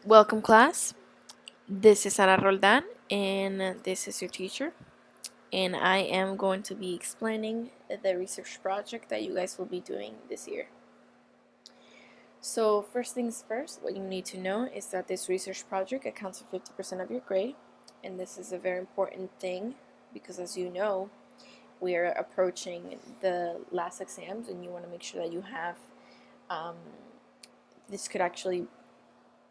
Welcome, class. This is Ana Roldan, and this is your teacher. And I am going to be explaining the research project that you guys will be doing this year. So, first things first, what you need to know is that this research project accounts for 50% of your grade, and this is a very important thing because, as you know, we are approaching the last exams, and you want to make sure that you have um, this could actually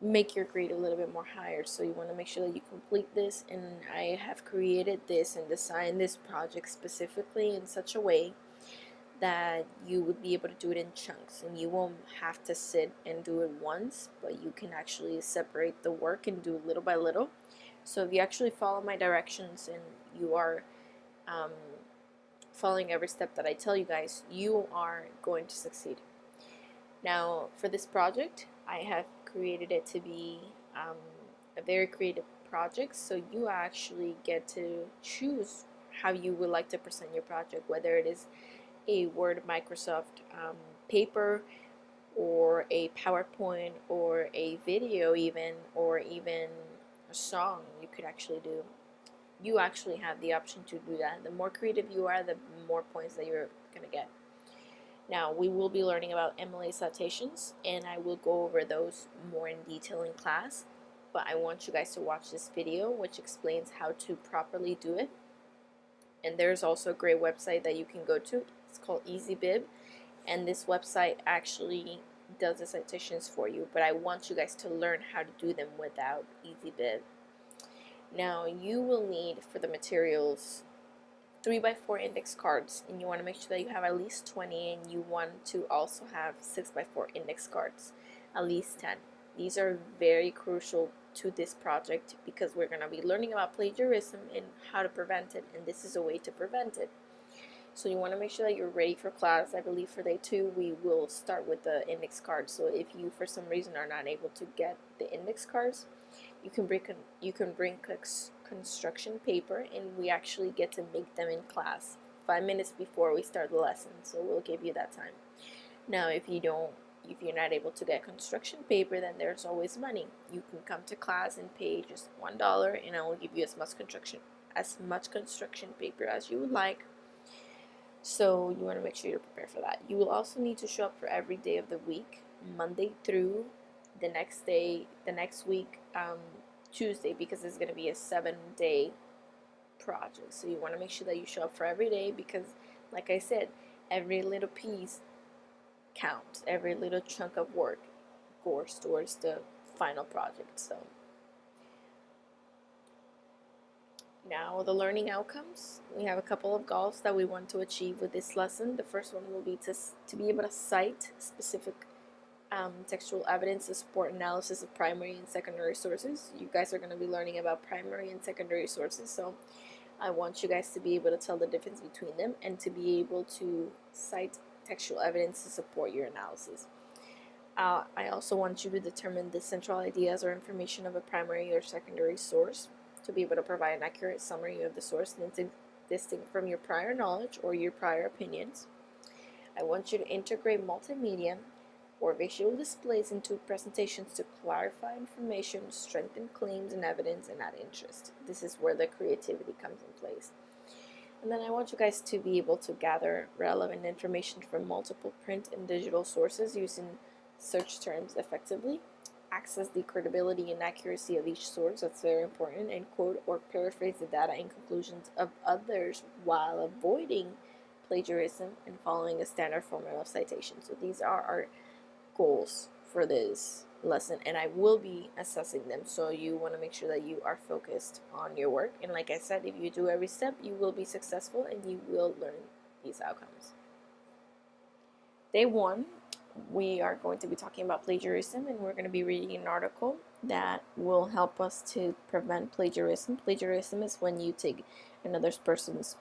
make your grade a little bit more higher, so you want to make sure that you complete this. And I have created this and designed this project specifically in such a way that you would be able to do it in chunks, and you won't have to sit and do it once, but you can actually separate the work and do little by little. So if you actually follow my directions and you are um, following every step that I tell you guys, you are going to succeed. Now, for this project, I have created it to be a very creative project, so you actually get to choose how you would like to present your project, whether it is a Word Microsoft paper, or a PowerPoint, or a video even, or even a song you could actually do. You actually have the option to do that. The more creative you are, the more points that you're going to get. Now, we will be learning about MLA citations, and I will go over those more in detail in class, but I want you guys to watch this video which explains how to properly do it. And there's also a great website that you can go to. It's called EasyBib, and this website actually does the citations for you, but I want you guys to learn how to do them without EasyBib. Now, you will need for the materials 3x4 index cards, and you want to make sure that you have at least 20, and you want to also have 6x4 index cards, at least 10. These are very crucial to this project because we're going to be learning about plagiarism and how to prevent it, and this is a way to prevent it. So you want to make sure that you're ready for class. I believe for day 2 we will start with the index cards, so if you for some reason are not able to get the index cards, you can bring construction paper, and we actually get to make them in class 5 minutes before we start the lesson, so we'll give you that time. Now, if you're not able to get construction paper, then there's always money. You can come to class and pay just $1, and I will give you as much construction paper as you would like. So you want to make sure you're prepared for that. You will also need to show up for every day of the week, Monday through the next week, Tuesday, because it's going to be a 7-day project. So you want to make sure that you show up for every day because, like I said, every little piece counts. Every little chunk of work goes towards the final project. So now, the learning outcomes. We have a couple of goals that we want to achieve with this lesson. The first one will be to be able to cite specific textual evidence to support analysis of primary and secondary sources. You guys are going to be learning about primary and secondary sources, so I want you guys to be able to tell the difference between them and to be able to cite textual evidence to support your analysis. I also want you to determine the central ideas or information of a primary or secondary source, to be able to provide an accurate summary of the source distinct from your prior knowledge or your prior opinions. I want you to integrate multimedia or visual displays into presentations to clarify information, strengthen claims and evidence, and add interest. This is where the creativity comes in place. And then I want you guys to be able to gather relevant information from multiple print and digital sources using search terms effectively, access the credibility and accuracy of each source, that's very important, and quote or paraphrase the data and conclusions of others while avoiding plagiarism and following a standard formula of citation. So these are our goals for this lesson, and I will be assessing them, so you want to make sure that you are focused on your work. And like I said, if you do every step, you will be successful and you will learn these outcomes. Day 1, we are going to be talking about plagiarism, and we're going to be reading an article that will help us to prevent plagiarism. Plagiarism is when you take another person's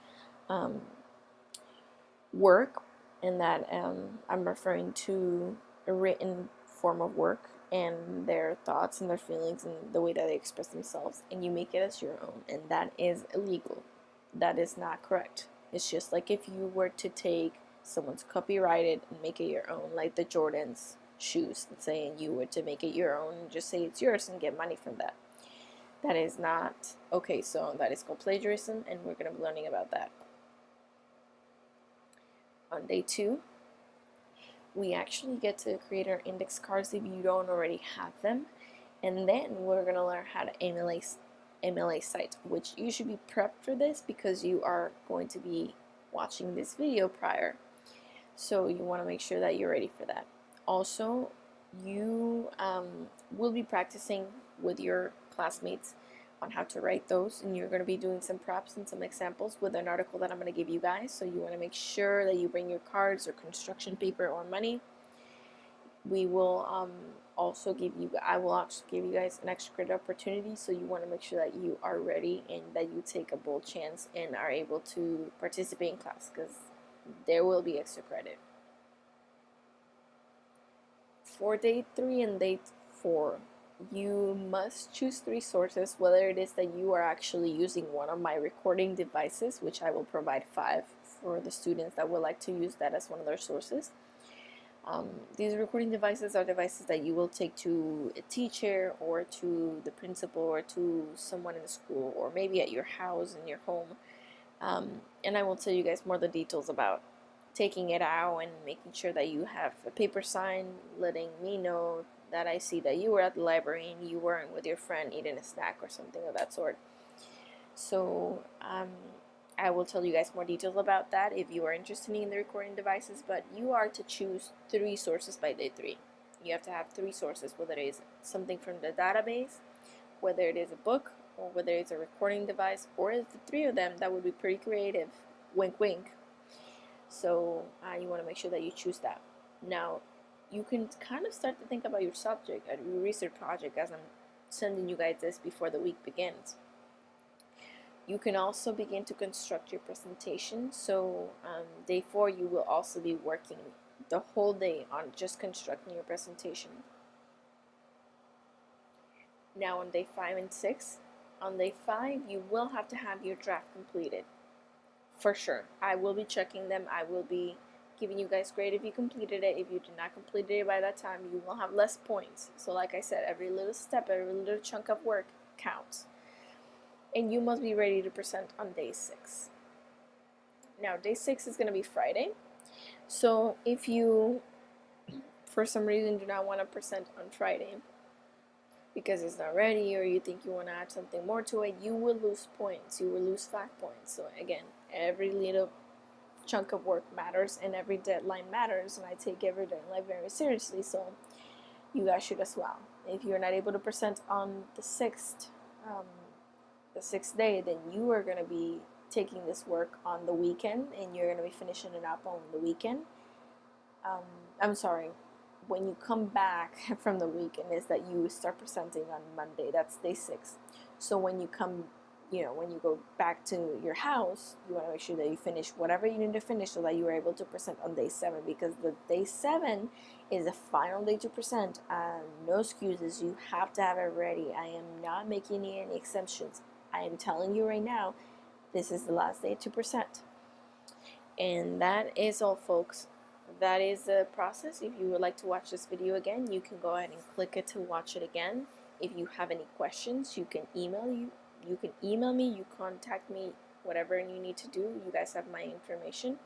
work, and that I'm referring to a written form of work and their thoughts and their feelings and the way that they express themselves, and you make it as your own, and that is illegal. That is not correct. It's just like if you were to take someone's copyrighted and make it your own, like the Jordans choose, let's say, and you were to make it your own, just say it's yours and get money from that. That is not okay. So that is called plagiarism, and we're going to be learning about that. On day 2, we actually get to create our index cards if you don't already have them, and then we're going to learn how to MLA site, which you should be prepped for this because you are going to be watching this video prior, so you want to make sure that you're ready for that. Also, you will be practicing with your classmates on how to write those, and you're going to be doing some props and some examples with an article that I'm going to give you guys. So you want to make sure that you bring your cards or construction paper or money. We will also give you, I will also give you guys an extra credit opportunity, so you want to make sure that you are ready and that you take a bold chance and are able to participate in class, because there will be extra credit. For day 3 and day 4, you must choose 3 sources, whether it is that you are actually using one of my recording devices, which I will provide 5 for the students that would like to use that as one of their sources. These recording devices are devices that you will take to a teacher or to the principal or to someone in the school, or maybe at your house, in your home. And I will tell you guys more the details about taking it out and making sure that you have a paper sign letting me know that I see that you were at the library and you weren't with your friend eating a snack or something of that sort. So I will tell you guys more details about that if you are interested in the recording devices, but you are to choose 3 sources by day 3. You have to have 3 sources, whether it is something from the database, whether it is a book, or whether it's a recording device, or the 3 of them. That would be pretty creative. Wink wink. So you want to make sure that you choose that. Now, you can kind of start to think about your subject and your research project as I'm sending you guys this before the week begins. You can also begin to construct your presentation. So day 4, you will also be working the whole day on just constructing your presentation. Now on day 5 and 6, on day 5 you will have to have your draft completed. For sure. I will be checking them. I will be giving you guys grade if you completed it. If you did not complete it by that time, you will have less points. So like I said, every little step, every little chunk of work counts. And you must be ready to present on day 6. Now day 6 is going to be Friday. So if you, for some reason, do not want to present on Friday because it's not ready, or you think you want to add something more to it, you will lose points. You will lose 5 points. So again, every little chunk of work matters and every deadline matters, and I take every deadline very seriously, so you guys should as well. If you're not able to present on the 6th day, then you are going to be taking this work on the weekend, and you're going to be finishing it up on the weekend. I'm sorry, when you come back from the weekend is that you start presenting on Monday. That's day 6. So when you come, when you go back to your house, you want to make sure that you finish whatever you need to finish so that you are able to present on day 7, because the day 7 is the final day to present. No excuses. You have to have it ready. I am not making any exemptions. I am telling you right now, this is the last day to present. And that is all, folks. That is the process. If you would like to watch this video again, you can go ahead and click it to watch it again. If you have any questions, you can email me, you contact me, whatever you need to do. You guys have my information.